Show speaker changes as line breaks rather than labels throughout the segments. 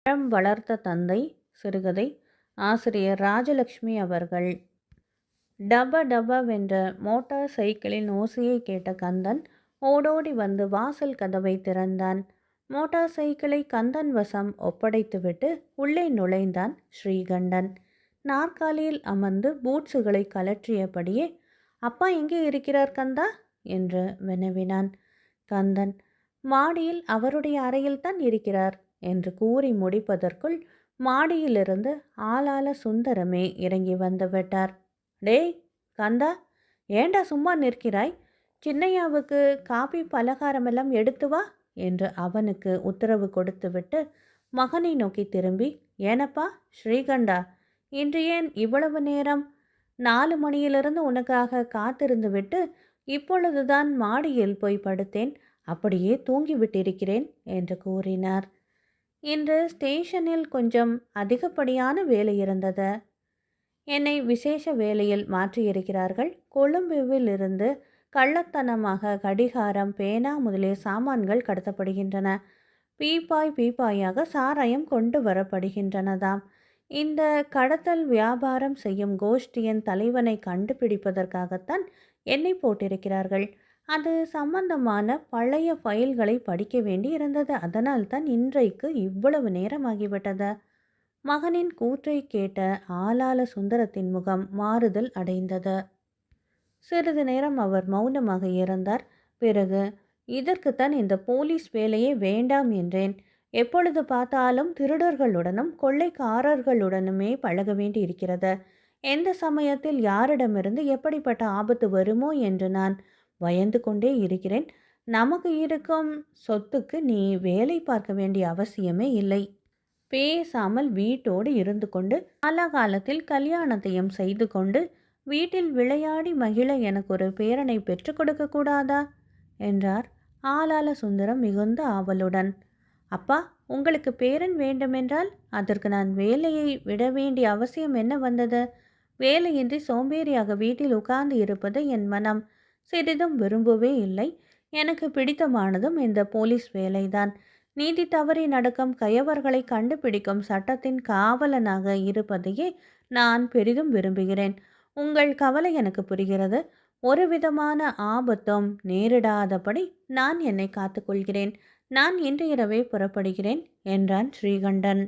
பழம் வளர்த்த தந்தை. சிறுகதை. ஆசிரியர் ராஜலட்சுமி அவர்கள். டப டபவென்ற மோட்டார் சைக்கிளின் ஓசையை கேட்ட கந்தன் ஓடோடி வந்து வாசல் கதவை திறந்தான். மோட்டார் சைக்கிளை கந்தன் வசம் ஒப்படைத்துவிட்டு உள்ளே நுழைந்தான் ஸ்ரீகண்டன். நாற்காலியில் அமர்ந்து பூட்ஸுகளை கலற்றியபடியே, அப்பா எங்கே இருக்கிறார் கந்தா என்று வினவினான். கந்தன், மாடியில் அவருடைய அறையில்தான் இருக்கிறார் என்று கூறி முடிப்பதற்குள் மாடியிலிருந்து ஆளாள சுந்தரமே இறங்கி வந்து விட்டார். டேய் கந்தா, ஏண்டா சும்மா நிற்கிறாய்? சின்னையாவுக்கு காபி பலகாரமெல்லாம் எடுத்து வா என்று அவனுக்கு உத்தரவு கொடுத்துவிட்டு மகனை நோக்கி திரும்பி, ஏனப்பா ஸ்ரீகண்டா, இன்று ஏன் இவ்வளவு நேரம்? 4 மணியிலிருந்து உனக்காக காத்திருந்து விட்டு இப்பொழுதுதான் மாடியில் போய் படுத்தேன். அப்படியே தூங்கிவிட்டிருக்கிறேன் என்று கூறினார். இன்று ஸ்டேஷனில் கொஞ்சம் அதிகப்படியான வேலை இருந்தது. என்னை விசேஷ வேலையில் மாற்றியிருக்கிறார்கள். கொழும்புவில் இருந்து கள்ளத்தனமாக கடிகாரம், பேனா முதலிய சாமான்கள் கடத்தப்படுகின்றன. பீப்பாய் பீப்பாயாக சாராயம் கொண்டு வரப்படுகின்றனதாம். இந்த கடத்தல் வியாபாரம் செய்யும் கோஷ்டியின் தலைவனை கண்டுபிடிப்பதற்காகத்தான் என்னை போட்டிருக்கிறார்கள். அது சம்பந்தமான பழைய ஃபைல்களை படிக்க வேண்டி இருந்தது. அதனால் தான் இன்றைக்கு இவ்வளவு நேரமாகிவிட்டது. மகனின் கூற்றை கேட்ட ஆளாள சுந்தரத்தின் முகம் மாறுதல் அடைந்தது. சிறிது நேரம் அவர் மௌனமாக இருந்தார். பிறகு, இதற்குத்தான் இந்த போலீஸ் வேலையே வேண்டாம் என்றேன். எப்பொழுது பார்த்தாலும் திருடர்களுடனும் கொள்ளைக்காரர்களுடனுமே பழக வேண்டி இருக்கிறது. எந்த சமயத்தில் யாரிடமிருந்து எப்படிப்பட்ட ஆபத்து வருமோ என்று நான் பயந்து கொண்டே இருக்கிறேன். நமக்கு இருக்கும் சொத்துக்கு நீ வேலை பார்க்க வேண்டிய அவசியமே இல்லை. பேசாமல் வீட்டோடு இருந்து கொண்டு காலகாலத்தில் கல்யாணத்தையும் செய்து கொண்டு வீட்டில் விளையாடி மகிழ எனக்கு ஒரு பேரனை பெற்றுக் கொடுக்க கூடாதா என்றார் ஆளாள சுந்தரம் மிகுந்த ஆவலுடன். அப்பா, உங்களுக்கு பேரன் வேண்டுமென்றால் அதற்கு நான் வேலையை விட வேண்டிய அவசியம் என்ன வந்தது? வேலையின்றி சோம்பேறியாக வீட்டில் உட்கார்ந்து இருப்பது என் மனம் சிறிதும் விரும்பவே இல்லை. எனக்கு பிடித்தமானதும் இந்த போலீஸ் வேலைதான். நீதி தவறி நடக்கும் கயவர்களை கண்டுபிடிக்கும் சட்டத்தின் காவலனாக இருப்பதையே நான் பெரிதும் விரும்புகிறேன். உங்கள் கவலை எனக்கு புரிகிறது. ஒரு விதமான ஆபத்தும் நேரிடாதபடி நான் என்னை காத்துக்கொள்கிறேன். நான் இன்று இரவே புறப்படுகிறேன் என்றான் ஸ்ரீகண்டன்.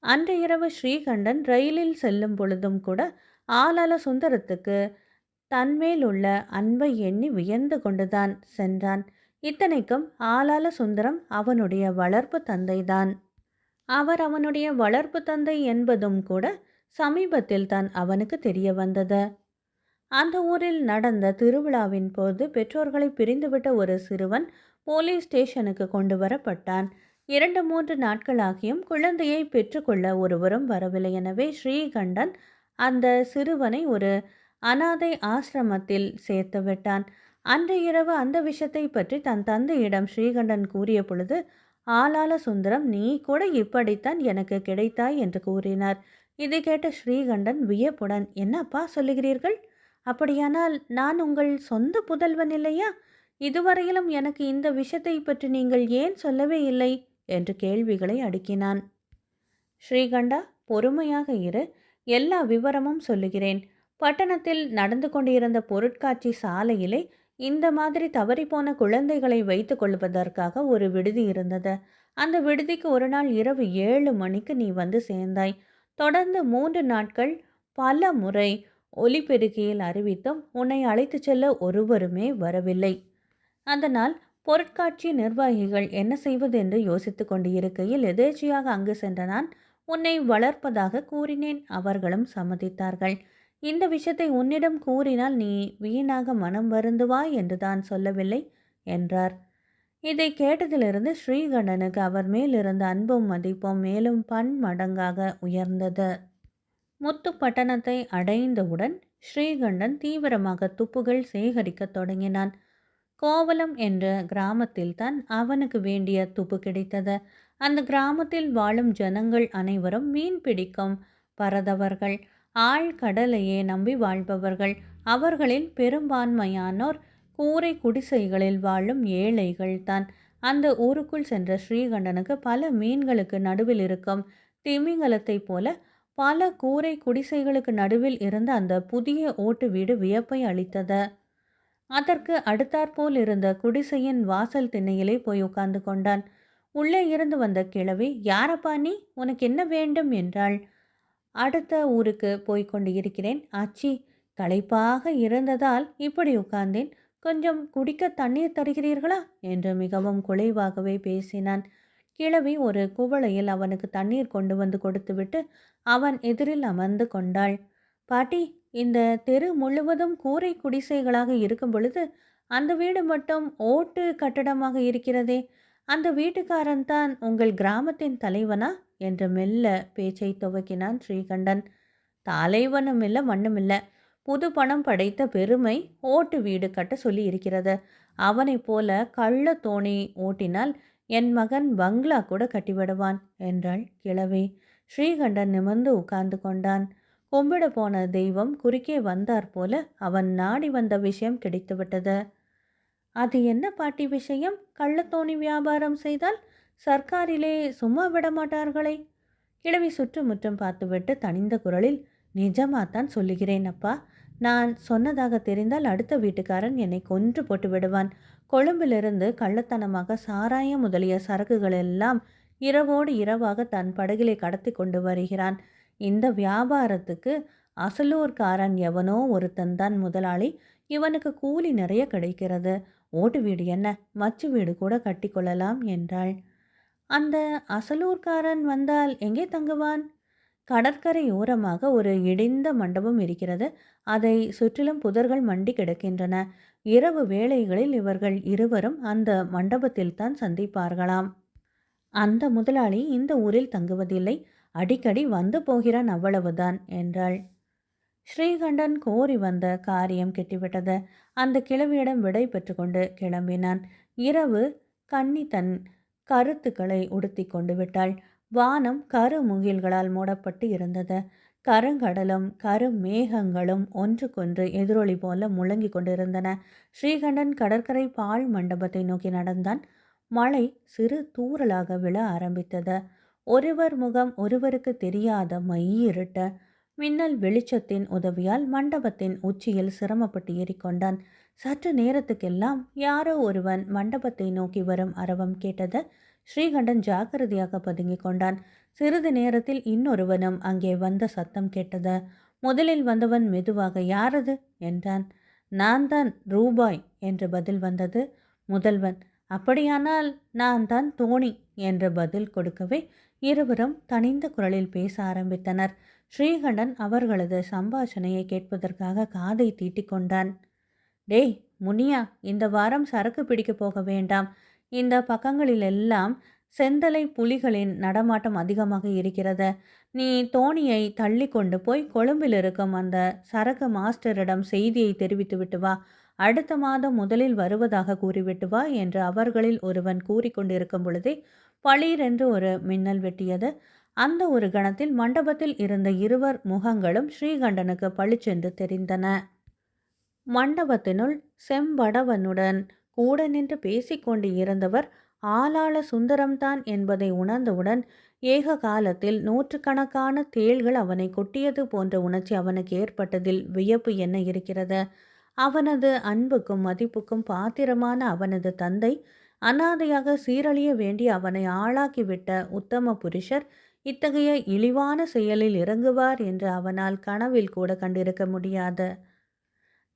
அன்று இரவு ஸ்ரீகண்டன் ரயிலில் செல்லும் பொழுதும் கூட ஆளாள சுந்தரத்துக்கு தன்மேல் உள்ள அன்பை எண்ணி வியந்து கொண்டுதான் சென்றான். இத்தனைக்கும் ஆளாள சுந்தரம் அவனுடைய வளர்ப்பு தந்தைதான். அவர் அவனுடைய வளர்ப்பு தந்தை என்பதும் கூட சமீபத்தில் தான் அவனுக்கு தெரிய வந்தது. அந்த ஊரில் நடந்த திருவிழாவின் போது பெற்றோர்களை பிரிந்துவிட்ட ஒரு சிறுவன் போலீஸ் ஸ்டேஷனுக்கு கொண்டு வரப்பட்டான். 2-3 நாட்களாகியும் குழந்தையை பெற்றுக்கொள்ள ஒருவரும் வரவில்லை. எனவே ஸ்ரீகண்டன் அந்த சிறுவனை ஒரு அனாதை ஆசிரமத்தில் சேர்த்து விட்டான். அன்று இரவு அந்த விஷயத்தை பற்றி தன் தந்தையிடம் ஸ்ரீகண்டன் கூறிய பொழுது ஆளாள சுந்தரம், நீ கூட இப்படித்தான் எனக்கு கிடைத்தாய் என்று கூறினார். இதை கேட்ட ஸ்ரீகண்டன் வியப்புடன், என்னப்பா சொல்லுகிறீர்கள்? அப்படியானால் நான் உங்கள் சொந்த புதல்வன் இல்லையா? இதுவரையிலும் எனக்கு இந்த விஷயத்தை பற்றி நீங்கள் ஏன் சொல்லவே இல்லை என்று கேள்விகளை அடுக்கினான். ஸ்ரீகண்டா, பொறுமையாக இரு, எல்லா விவரமும் சொல்லுகிறேன். பட்டணத்தில் நடந்து கொண்டிருந்த பொருட்காட்சி சாலையிலே இந்த மாதிரி தவறிப்போன குழந்தைகளை வைத்து கொள்வதற்காக ஒரு விடுதி இருந்தது. அந்த விடுதிக்கு ஒரு நாள் இரவு 7 மணிக்கு நீ வந்து சேர்ந்தாய். தொடர்ந்து 3 நாட்கள் பல முறை ஒலிபெருக்கியில் அறிவித்தும் உன்னை அழைத்து செல்ல ஒருவருமே வரவில்லை. அதனால் பொருட்காட்சி நிர்வாகிகள் என்ன செய்வது என்று யோசித்து கொண்டு இருக்கையில் எதேச்சியாக அங்கு சென்ற நான் உன்னை வளர்ப்பதாக கூறினேன். அவர்களும் சம்மதித்தார்கள். இந்த விஷயத்தை உன்னிடம் கூறினால் நீ வீணாக மனம் வருந்துவாய் என்று தான் சொல்லவில்லை என்றார். இதை கேட்டதிலிருந்து ஸ்ரீகண்டனுக்கு அவர் மேல் இருந்த அன்பும் மதிப்பும் மேலும் பன்மடங்காக உயர்ந்தது. முத்துப்பட்டணத்தை அடைந்தவுடன் ஸ்ரீகண்டன் தீவிரமாக துப்புகள் சேகரிக்க தொடங்கினான். கோவலம் என்ற கிராமத்தில்தான் அவனுக்கு வேண்டிய துப்பு கிடைத்தது. அந்த கிராமத்தில் வாழும் ஜனங்கள் அனைவரும் மீன் பிடிக்கும் பரதவர்கள், ஆழ்கடலையே நம்பி வாழ்பவர்கள். அவர்களில் பெரும்பான்மையானோர் கூரை குடிசைகளில் வாழும் ஏழைகள் தான். அந்த ஊருக்குள் சென்ற ஸ்ரீகண்டனுக்கு பல மீன்களுக்கு நடுவில் இருக்கும் திமிங்கலத்தைப் போல பல கூரை குடிசைகளுக்கு நடுவில் இருந்த அந்த புதிய ஓட்டு வீடு வியப்பை அளித்தது. அதற்கு அடுத்தாற்போல் இருந்த குடிசையின் வாசல் திண்ணையிலே போய் உட்கார்ந்து கொண்டான். உள்ளே இருந்து வந்த கிழவி, "யாரப்பா நீ? உனக்கு என்ன வேண்டும்?" என்றாள். "அடுத்த ஊருக்கு போய்க் கொண்டு இருக்கிறேன் ஆச்சி. களைப்பாக இருந்ததால் இப்படி உட்கார்ந்தேன். கொஞ்சம் குடிக்க தண்ணீர் தருகிறீர்களா?" என்று மிகவும் குழைவாகவே பேசினான். கிழவி ஒரு குவளையில் அவனுக்கு தண்ணீர் கொண்டு வந்து கொடுத்துவிட்டு அவன் எதிரில் அமர்ந்து கொண்டாள். "பாட்டி, இந்த தெரு முழுவதும் கூரை குடிசைகளாக இருக்கும் பொழுது அந்த வீடு மட்டும் ஓட்டு கட்டடமாக இருக்கிறதே, அந்த வீட்டுக்காரன் தான் உங்கள் கிராமத்தின் தலைவனா?" என்று மெல்ல பேச்சை துவக்கினான் ஸ்ரீகண்டன். "தலைவனும் இல்லை மண்ணும் இல்லை. புது பணம் படைத்த பெருமை ஓட்டு வீடு கட்ட சொல்லி இருக்கிறது. அவனைப் போல கள்ள தோணி ஓட்டினால் என் மகன் பங்களா கூட கட்டிவிடுவான்" என்றாள் கிழவி. ஸ்ரீகண்டன் நிமிர்ந்து உட்கார்ந்து கொண்டான். கும்பிட போன தெய்வம் குறுக்கே வந்தாற் போல அவன் நாடி வந்த விஷயம் கிடைத்துவிட்டது. "அது என்ன பாட்டி விஷயம்? கள்ளத்தோணி வியாபாரம் செய்தால் சர்க்காரிலே சும்மா விட மாட்டார்களே?" கிழவி சுற்றுமுற்றும் பார்த்துவிட்டு தனிந்த குரலில், "நிஜமாத்தான் சொல்லுகிறேன் அப்பா. நான் சொன்னதாக தெரிந்தால் அடுத்த வீட்டுக்காரன் என்னை கொன்று போட்டு விடுவான். கொழும்பிலிருந்து கள்ளத்தனமாக சாராயம் முதலிய சரக்குகள் எல்லாம் இரவோடு இரவாக தன் படகிலே கடத்தி கொண்டு வருகிறான். இந்த வியாபாரத்துக்கு அசலூர்காரன் எவனோ ஒருத்தன்தான் முதலாளி. இவனுக்கு கூலி நிறைய கிடைக்கிறது. ஓட்டு வீடு என்ன, மச்சு வீடு கூட கட்டி கொள்ளலாம்" என்றாள். "அந்த அசலூர்காரன் வந்தால் எங்கே தங்குவான்?" "கடற்கரை ஓரமாக ஒரு இடிந்த மண்டபம் இருக்கிறது. அதை சுற்றிலும் புதர்கள் மண்டி கிடக்கின்றன. இரவு வேளைகளில் இவர்கள் இருவரும் அந்த மண்டபத்தில்தான் சந்திப்பார்களாம். அந்த முதலாளி இந்த ஊரில் தங்குவதில்லை. அடிக்கடி வந்து போகிறான், அவ்வளவுதான்" என்றாள். ஸ்ரீகண்டன் கோரி வந்த காரியம் கெட்டுவிட்டது. அந்த கிழவியிடம் விடை பெற்று கொண்டு கிளம்பினான். இரவு கன்னி தன் கருத்துக்களை உடுத்தி கொண்டு விட்டாள். வானம் கருமுகில்களால் மூடப்பட்டு இருந்தது. கருங்கடலும் கருமேகங்களும் ஒன்றுக்கொன்று எதிரொலி போல முழங்கி கொண்டிருந்தன. ஸ்ரீகண்டன் கடற்கரை பால் மண்டபத்தை நோக்கி நடந்தான். மழை சிறு தூறலாக விழ ஆரம்பித்தது. ஒருவர் முகம் ஒருவருக்கு தெரியாத மையிருட்ட மின்னல் வெளிச்சத்தின் உதவியால் மண்டபத்தின் உச்சியில் சிரமப்பட்டு ஏறிக்கொண்டான். சற்று நேரத்துக்கெல்லாம் யாரோ ஒருவன் மண்டபத்தை நோக்கி வரும் அரவம் கேட்டது. ஸ்ரீகண்டன் ஜாக்கிரதையாக பதுங்கிக் கொண்டான். சிறிது நேரத்தில் இன்னொருவனும் அங்கே வந்த சத்தம் கேட்டது. முதலில் வந்தவன் மெதுவாக, "யாரது?" என்றான். "நான் தான், ரூபாய்" என்று பதில் வந்தது. முதல்வன், "அப்படியானால் நான் தான் தோணி" என்று பதில் கொடுக்கவே இருவரும் தனிந்த குரலில் பேச ஆரம்பித்தனர். ஸ்ரீகண்டன் அவர்களது சம்பாஷணையை கேட்பதற்காக காதை தீட்டிக்கொண்டான். "டேய் முனியா, இந்த வாரம் சரக்கு பிடிக்க போக வேண்டாம். இந்த பக்கங்களிலெல்லாம் செந்தலை புலிகளின் நடமாட்டம் அதிகமாக இருக்கிறது. நீ தோணியை தள்ளி கொண்டு போய் கொழும்பில் இருக்கும் அந்த சரக்கு மாஸ்டரிடம் செய்தியை தெரிவித்துவிட்டு வா. அடுத்த மாதம் முதலில் வருவதாக கூறிவிட்டு வா" என்று அவர்களில் ஒருவன் கூறிக்கொண்டிருக்கும் பொழுதே பளீரென்று ஒரு மின்னல் வெட்டியது. அந்த ஒரு கணத்தில் மண்டபத்தில் இருந்த இருவர் முகங்களும் ஸ்ரீகண்டனுக்கு பளிச்சென்று தெரிந்தன. மண்டபத்தினுள் செம்படவனுடன் கூட நின்று பேசிக்கொண்டு இருந்தவர் ஆளாள சுந்தரம்தான் என்பதை உணர்ந்தவுடன் ஏக காலத்தில் நூற்றுக்கணக்கான தேள்கள் அவனை கொட்டியது போன்ற உணர்ச்சி அவனுக்கு ஏற்பட்டதில் வியப்பு என்ன இருக்கிறது? அவனது அன்புக்கும் மதிப்புக்கும் பாத்திரமான அவனது தந்தை அனாதையாக சீரழிய வேண்டி அவனை ஆளாக்கிவிட்ட உத்தம புருஷர் இத்தகைய இழிவான செயலில் இறங்குவார் என்று அவனால் கனவில் கூட கண்டிருக்க முடியாது.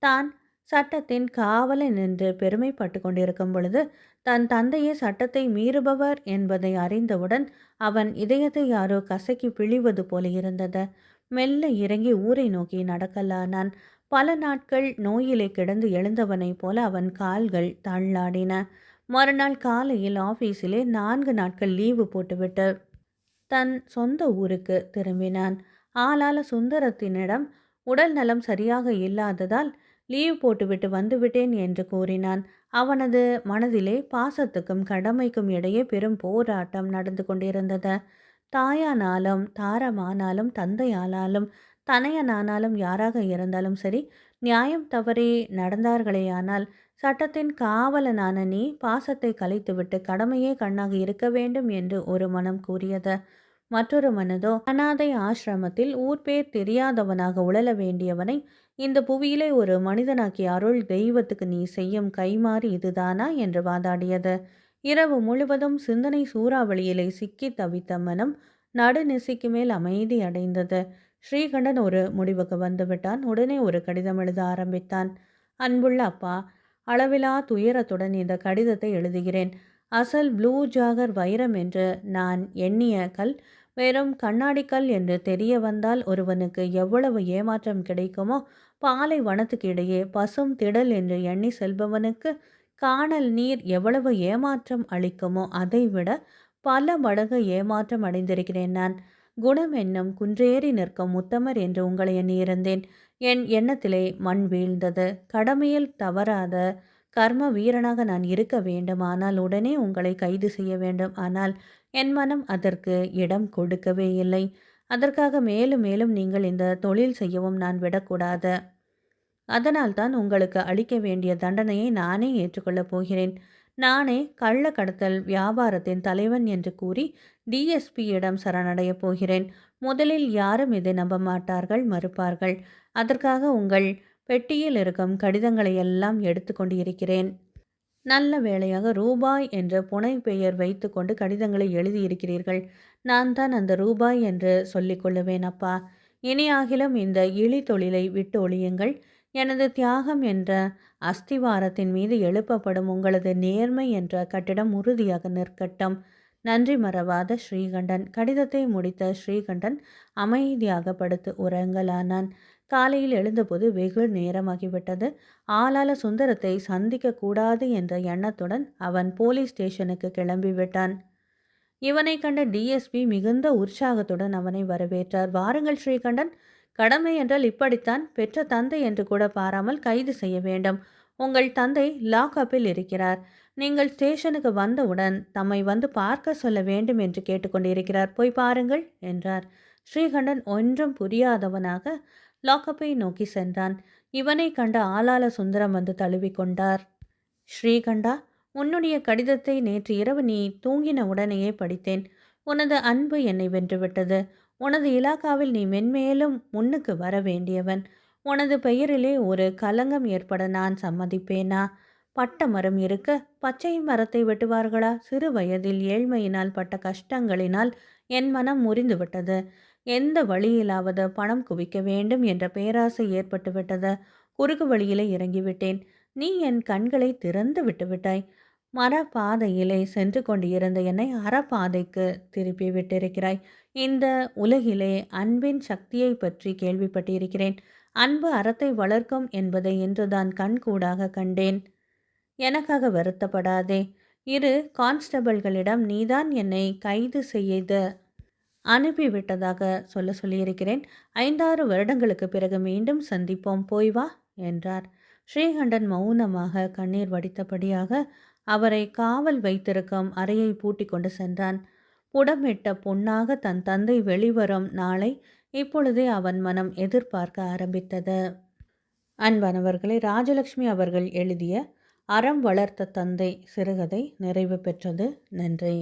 தான் சட்டத்தின் காவலில் நின்று பெருமைப்பட்டு கொண்டிருக்கும் பொழுது தன் தந்தையே சட்டத்தை மீறுபவர் என்பதை அறிந்தவுடன் அவன் இதயத்தை யாரோ கசக்கி பிழிவது போல இருந்தது. மெல்ல இறங்கி ஊரை நோக்கி நடக்கலானான். பல நாட்கள் நோயிலே கிடந்து எழுந்தவனைப் போல அவன் கால்கள் தள்ளாடின. மறுநாள் காலையில் ஆபீஸிலே 4 நாட்கள் லீவு போட்டுவிட்டு தன் சொந்த ஊருக்கு திரும்பினான். ஆளாள சுந்தரத்தினிடம் உடல் நலம் சரியாக இல்லாததால் லீவ் போட்டுவிட்டு வந்துவிட்டேன் என்று கூறினான். அவனது மனதிலே பாசத்துக்கும் கடமைக்கும் இடையே பெரும் போராட்டம் நடந்து கொண்டிருந்தது. தாயானாலும் தாரமானாலும் தந்தையானாலும் தனையனானாலும் யாராக இருந்தாலும் சரி, நியாயம் தவறி நடந்தார்களேயானால் சட்டத்தின் காவலனான நீ பாசத்தை கலைத்துவிட்டு கடமையே கண்ணாக இருக்க வேண்டும் என்று ஒரு மனம் கூறியது. மற்றொரு மனதோ அனாதை ஆசிரமத்தில் ஊர் பேர் தெரியாதவனாக உழல வேண்டியவனை இந்த புவியிலே ஒரு மனிதனாக்கிய அருள் தெய்வத்துக்கு நீ செய்யும் கைமாறி இதுதானா என்று வாதாடியது. இரவு முழுவதும் சிந்தனை சூறாவளியிலே சிக்கி தவித்த மனம் நடுநிசிக்கு மேல் அமைதி அடைந்தது. ஸ்ரீகண்டன் ஒரு முடிவுக்கு வந்துவிட்டான். உடனே ஒரு கடிதம் எழுத ஆரம்பித்தான். அன்புள்ள அப்பா, அளவிலா துயரத்துடன் இந்த கடிதத்தை எழுதுகிறேன். அசல் ப்ளூ ஜாகர் வைரம் என்று நான் எண்ணிய கல் வெறும் கண்ணாடிக்கல் என்று தெரிய வந்தால் ஒருவனுக்கு எவ்வளவு ஏமாற்றம் கிடைக்குமோ, பாலைவனத்துக்கு இடையே பசும் திடல் என்று எண்ணி செல்பவனுக்கு கானல் நீர் எவ்வளவு ஏமாற்றம் அளிக்குமோ அதைவிட பல மடங்கு ஏமாற்றம் அடைந்திருக்கிறேன் நான். குணம் என்னும் குன்றேறி நிற்கும் உத்தமர் என்று உங்களை எண்ணியிருந்தேன். என் எண்ணத்திலே மண் வீழ்ந்தது. கடமையில் தவறாத கர்ம வீரனாக நான் இருக்க வேண்டும். ஆனால் உடனே உங்களை கைது செய்ய வேண்டும். ஆனால் என் மனம் அதற்கு இடம் கொடுக்கவே இல்லை. அதற்காக மேலும் மேலும் நீங்கள் இந்த தொழில் செய்யவும் நான் விடக்கூடாது. அதனால்தான் உங்களுக்கு அளிக்க வேண்டிய தண்டனையை நானே ஏற்றுக்கொள்ளப் போகிறேன். நானே கள்ள கடத்தல் வியாபாரத்தின் தலைவன் என்று கூறி டிஎஸ்பியிடம் சரணடையப் போகிறேன். முதலில் யாரும் இதை நம்ப மாட்டார்கள், மறுப்பார்கள். அதற்காக உங்கள் பெட்டியில் இருக்கும் கடிதங்களை எல்லாம் எடுத்துக்கொண்டு இருக்கிறேன். நல்ல வேளையாக ரூபாய் என்ற புனை பெயர் வைத்து கொண்டு கடிதங்களை எழுதியிருக்கிறீர்கள். நான் தான் அந்த ரூபாய் என்று சொல்லிக் கொள்ளுவேன் அப்பா. இனியாகிலும் இந்த இழி தொழிலை விட்டு ஒழியுங்கள். எனது தியாகம் என்ற அஸ்திவாரத்தின் மீது எழுப்பப்படும் உங்களது நேர்மை என்ற கட்டிடம் உறுதியாக நிற்கட்டும். நன்றி மறவாத ஸ்ரீகண்டன். கடிதத்தை முடித்த ஸ்ரீகண்டன் அமைதியாக படுத்து உறங்கலானான். காலையில் எழுந்தபோது வெகு நேரமாகிவிட்டது. ஆளாள சுந்தரத்தை சந்திக்க கூடாது என்ற எண்ணத்துடன் அவன் போலீஸ் ஸ்டேஷனுக்கு கிளம்பிவிட்டான். இவனை கண்ட டிஎஸ்பி மிகுந்த உற்சாகத்துடன் அவனை வரவேற்றார். வாருங்கள் ஸ்ரீகண்டன், கடமை என்றால் இப்படித்தான். பெற்ற தந்தை என்று கூட பாராமல் கைது செய்ய வேண்டும். உங்கள் தந்தை லாக்அப்பில் இருக்கிறார். நீங்கள் ஸ்டேஷனுக்கு வந்தவுடன் தம்மை வந்து பார்க்க சொல்ல வேண்டும் என்று கேட்டுக்கொண்டிருக்கிறார். போய் பாருங்கள் என்றார். ஸ்ரீகண்டன் ஒன்றும் புரியாதவனாக லாக்அப்பை நோக்கி சென்றான். இவனை கண்ட ஆளாள சுந்தரம் வந்து தழுவிக்கொண்டார். ஸ்ரீகண்டா, உன்னுடைய கடிதத்தை நேற்று இரவு நீ தூங்கின உடனேயே படித்தேன். உனது அன்பு என்னை வென்றுவிட்டது. உனது இலாக்காவில் நீ மென்மேலும் முன்னுக்கு வர வேண்டியவன். உனது பெயரிலே ஒரு களங்கம் ஏற்பட நான் சம்மதிப்பேனா? பட்ட மரம் இருக்க பச்சை மரத்தை வெட்டுவார்களா? சிறு வயதில் ஏழ்மையினால் பட்ட கஷ்டங்களினால் என் மனம் முறிந்துவிட்டது. எந்த வழியிலாவது பணம் குவிக்க வேண்டும் என்ற பேராசை ஏற்பட்டுவிட்டது. குறுக்கு வழியிலே இறங்கிவிட்டேன். நீ என் கண்களை திறந்து விட்டுவிட்டாய். மரப்பாதையிலே சென்று கொண்டிருந்த என்னை அறப்பாதைக்கு திருப்பி விட்டிருக்கிறாய். இந்த உலகிலே அன்பின் சக்தியை பற்றி கேள்விப்பட்டிருக்கிறேன். அன்பு அறத்தை வளர்க்கும் என்பதை இன்றுதான் கண்கூடாக கண்டேன். எனக்காக வருத்தப்படாதே. இரு கான்ஸ்டபிள்களிடம் நீதான் என்னை கைது செய்து அனுப்பிவிட்டதாக சொல்லியிருக்கிறேன். 5-6 வருடங்களுக்கு பிறகு மீண்டும் சந்திப்போம். போய் வா என்றார். ஸ்ரீகண்டன் மௌனமாக கண்ணீர் வடித்தபடியாக அவரை காவல் வைத்திருக்கும் அறையை பூட்டி கொண்டு சென்றான். புடமிட்ட பொன்னாக தன் தந்தை வெளிவரும் நாளை இப்பொழுதே அவன் மனம் எதிர்பார்க்க ஆரம்பித்தது. அன்பானவர்களை, ராஜலட்சுமி அவர்கள் எழுதிய அறம் வளர்த்த தந்தை சிறுகதை நிறைவு பெற்றது. நன்றி.